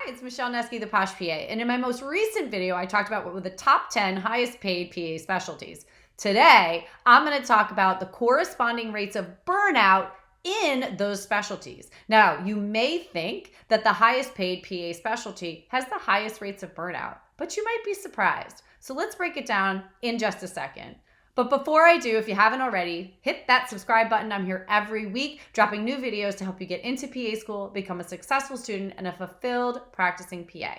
It's Michelle Nesky, the Posh PA. And in my most recent video, I talked about what were the top 10 highest paid PA specialties. Today, I'm going to talk about the corresponding rates of burnout in those specialties. Now, you may think that the highest paid PA specialty has the highest rates of burnout, but you might be surprised. So let's break it down in just a second. But before I do, if you haven't already, hit that subscribe button. I'm here every week dropping new videos to help you get into PA school, become a successful student, and a fulfilled practicing PA.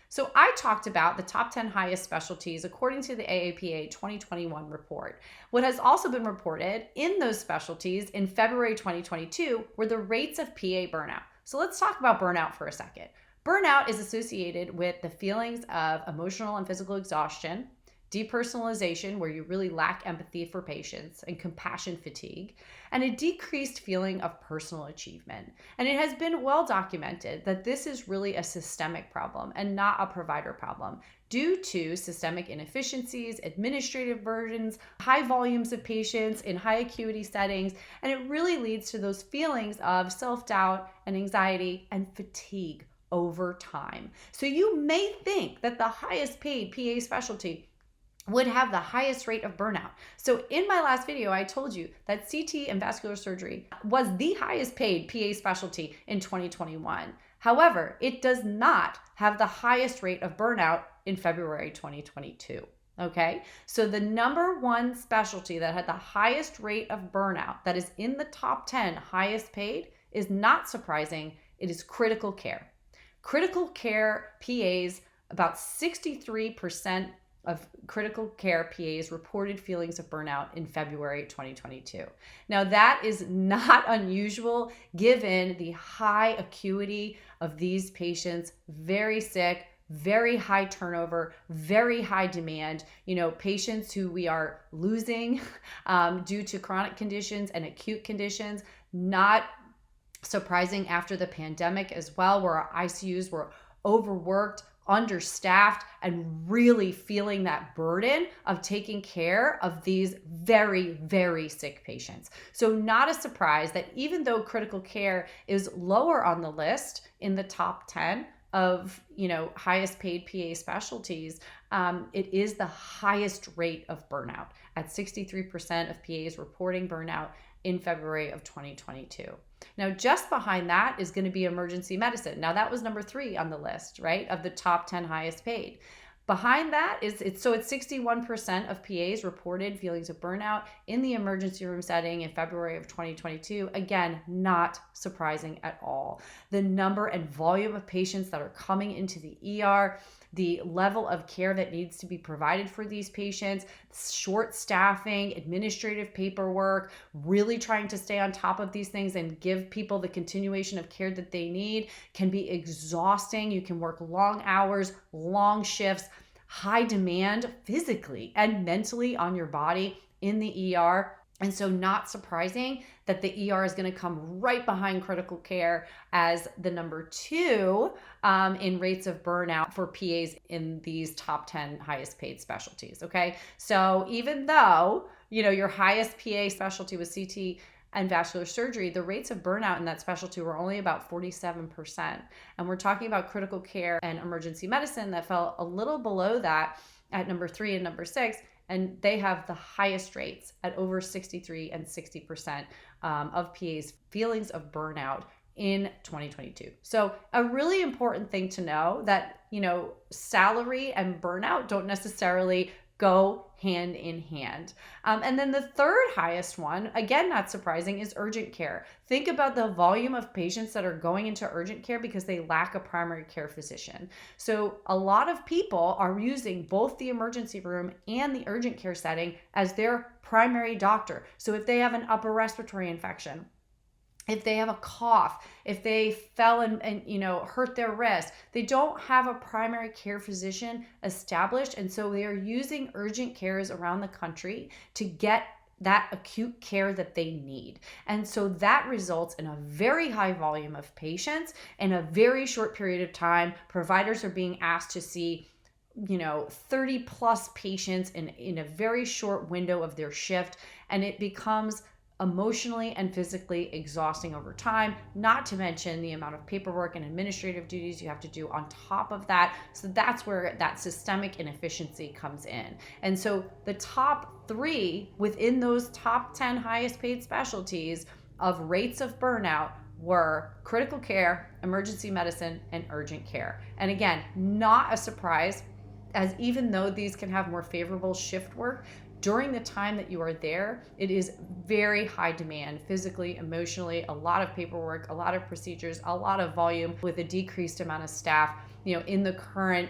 So I talked about the top 10 highest specialties according to the AAPA 2021 report. What has also been reported in those specialties in February 2022 were the rates of PA burnout. So let's talk about burnout for a second. Burnout is associated with the feelings of emotional and physical exhaustion, depersonalization, where you really lack empathy for patients, and compassion fatigue, and a decreased feeling of personal achievement. And it has been well documented that this is really a systemic problem and not a provider problem due to systemic inefficiencies, administrative burdens, high volumes of patients in high acuity settings, and it really leads to those feelings of self-doubt and anxiety and fatigue over time. So you may think that the highest paid PA specialty would have the highest rate of burnout. So in my last video, I told you that CT and vascular surgery was the highest paid PA specialty in 2021. However, it does not have the highest rate of burnout in February 2022. Okay, so the number one specialty that had the highest rate of burnout, that is in the top 10 highest paid, is not surprising. It is critical care. Critical care PAs, about 63% of critical care PAs reported feelings of burnout in February 2022. Now, that is not unusual given the high acuity of these patients, very sick, very high turnover, very high demand, patients who we are losing due to chronic conditions and acute conditions. Not surprising after the pandemic as well, where our ICUs were overworked, understaffed, and really feeling that burden of taking care of these very, very sick patients. So not a surprise that even though critical care is lower on the list in the top 10 of, highest paid PA specialties, it is the highest rate of burnout at 63% of PAs reporting burnout in February of 2022. Now, just behind that is going to be emergency medicine. Now, that was number 3 on the list, right, of the top 10 highest paid. Behind that it's 61% of PAs reported feelings of burnout in the emergency room setting in February of 2022. Again, not surprising at all. The number and volume of patients that are coming into the ER, the level of care that needs to be provided for these patients, short staffing, administrative paperwork, really trying to stay on top of these things and give people the continuation of care that they need can be exhausting. You can work long hours, long shifts, high demand physically and mentally on your body in the ER. And so not surprising that the ER is going to come right behind critical care as the number 2 in rates of burnout for PAs in these top 10 highest paid specialties. Okay. So even though, your highest PA specialty was CT and vascular surgery, the rates of burnout in that specialty were only about 47%. And we're talking about critical care and emergency medicine that fell a little below that at number 3 and number 6. And they have the highest rates at over 63 and 60% of PAs' feelings of burnout in 2022. So a really important thing to know that, salary and burnout don't necessarily go hand in hand. And then the third highest one, again, not surprising, is urgent care. Think about the volume of patients that are going into urgent care because they lack a primary care physician. So a lot of people are using both the emergency room and the urgent care setting as their primary doctor. So if they have an upper respiratory infection, if they have a cough, if they fell and hurt their wrist, they don't have a primary care physician established. And so they are using urgent cares around the country to get that acute care that they need. And so that results in a very high volume of patients in a very short period of time. Providers are being asked to see 30 plus patients in a very short window of their shift. And it becomes emotionally and physically exhausting over time, not to mention the amount of paperwork and administrative duties you have to do on top of that. So that's where that systemic inefficiency comes in. And so the top 3 within those top 10 highest paid specialties of rates of burnout were critical care, emergency medicine, and urgent care. And again, not a surprise, as even though these can have more favorable shift work, during the time that you are there, it is very high demand physically, emotionally, a lot of paperwork, a lot of procedures, a lot of volume with a decreased amount of staff. In the current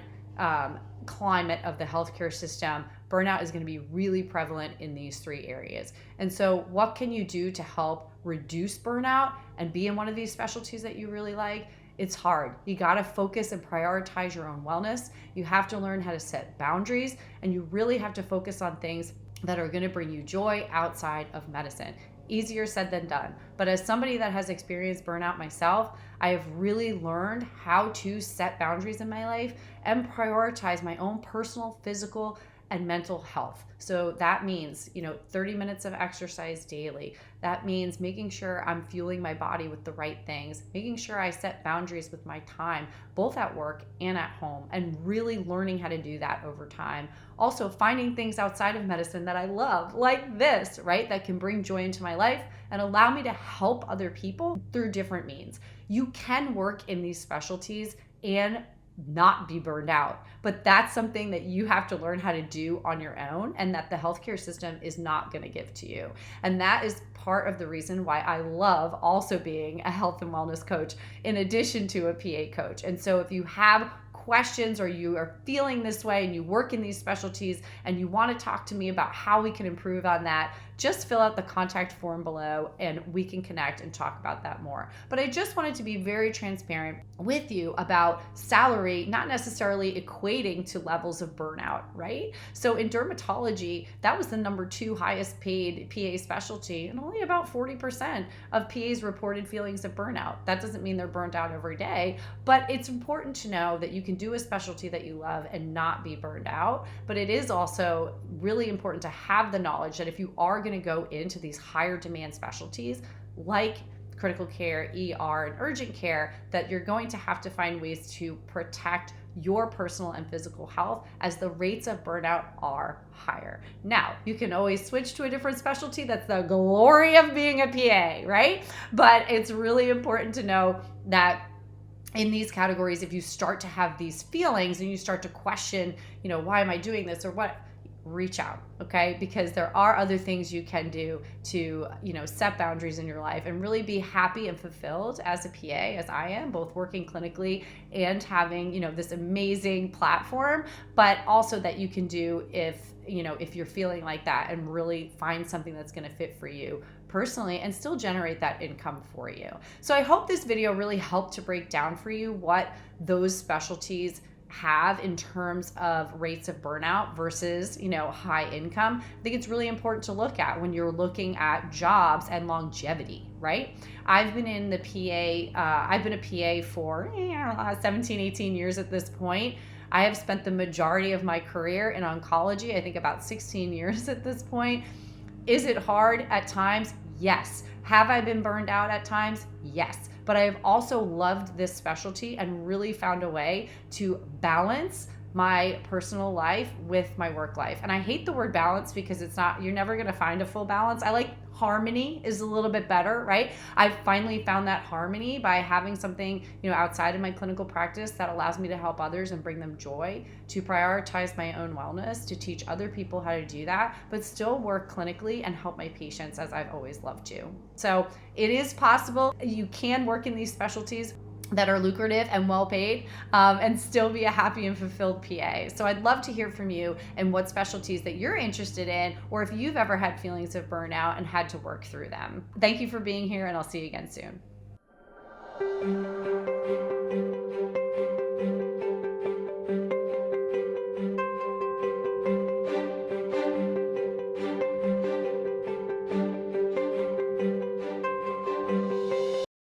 climate of the healthcare system, burnout is going to be really prevalent in these 3 areas. And so what can you do to help reduce burnout and be in one of these specialties that you really like? It's hard. You got to focus and prioritize your own wellness. You have to learn how to set boundaries, and you really have to focus on things that are going to bring you joy outside of medicine. Easier said than done. But as somebody that has experienced burnout myself, I have really learned how to set boundaries in my life and prioritize my own personal, physical, and mental health. So that means, 30 minutes of exercise daily. That means making sure I'm fueling my body with the right things, making sure I set boundaries with my time, both at work and at home, and really learning how to do that over time. Also finding things outside of medicine that I love, like this, right? That can bring joy into my life and allow me to help other people through different means. You can work in these specialties and not be burned out, but that's something that you have to learn how to do on your own, and that the healthcare system is not going to give to you. And that is part of the reason why I love also being a health and wellness coach in addition to a PA coach. And so if you have questions or you are feeling this way and you work in these specialties and you want to talk to me about how we can improve on that, just fill out the contact form below and we can connect and talk about that more. But I just wanted to be very transparent with you about salary, not necessarily equating to levels of burnout, right? So in dermatology, that was the number 2 highest paid PA specialty, and only about 40% of PAs reported feelings of burnout. That doesn't mean they're burnt out every day, but it's important to know that you can do a specialty that you love and not be burned out. But it is also really important to have the knowledge that if you are going to go into these higher demand specialties like critical care, ER, and urgent care, that you're going to have to find ways to protect your personal and physical health, as the rates of burnout are higher. Now, you can always switch to a different specialty. That's the glory of being a PA, right? But it's really important to know that in these categories, if you start to have these feelings and you start to question, why am I doing this or what, reach out, okay? Because there are other things you can do to, set boundaries in your life and really be happy and fulfilled as a PA, as I am, both working clinically and having, this amazing platform, but also that you can do if you're feeling like that, and really find something that's going to fit for you personally and still generate that income for you. So I hope this video really helped to break down for you what those specialties have in terms of rates of burnout versus, high income. I think it's really important to look at when you're looking at jobs and longevity, right? I've been in the PA, I've been a PA for 17, 18 years at this point. I have spent the majority of my career in oncology, I think about 16 years at this point. Is it hard at times? Yes. Have I been burned out at times? Yes. But I have also loved this specialty and really found a way to balance my personal life with my work life. And I hate the word balance because you're never going to find a full balance. I like harmony is a little bit better, right? I've finally found that harmony by having something, outside of my clinical practice that allows me to help others and bring them joy, to prioritize my own wellness, to teach other people how to do that, but still work clinically and help my patients as I've always loved to. So it is possible. You can work in these specialties that are lucrative and well paid, and still be a happy and fulfilled PA. So I'd love to hear from you and what specialties that you're interested in, or if you've ever had feelings of burnout and had to work through them. Thank you for being here, and I'll see you again soon.